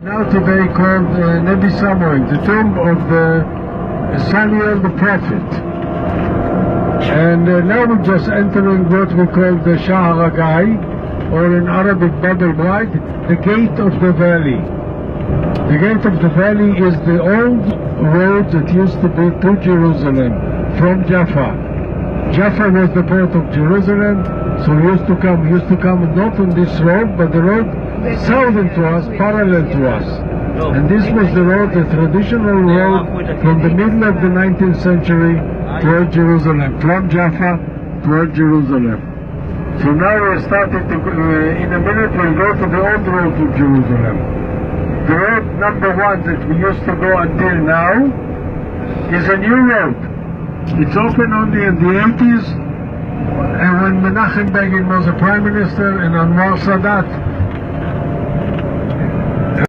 Now today called Nebi Samuel, the tomb of Samuel the prophet. And now we're just entering what we call the Shaharagai, or in Arabic Bab al-Wa'id, the gate of the valley. The gate of the valley is the old road that used to be to Jerusalem from Jaffa. Jaffa was the port of Jerusalem, so we used to come not on this road, but the road southern to us, parallel to us. And this was the road, the traditional road from the middle of the 19th century toward Jerusalem, from Jaffa toward Jerusalem. So now we're starting to, in a minute we'll go to the old road to Jerusalem. The road number one that we used to go until now is a new road. It's open only in the 80s, and when Menachem Begin was a prime minister and Anwar Sadat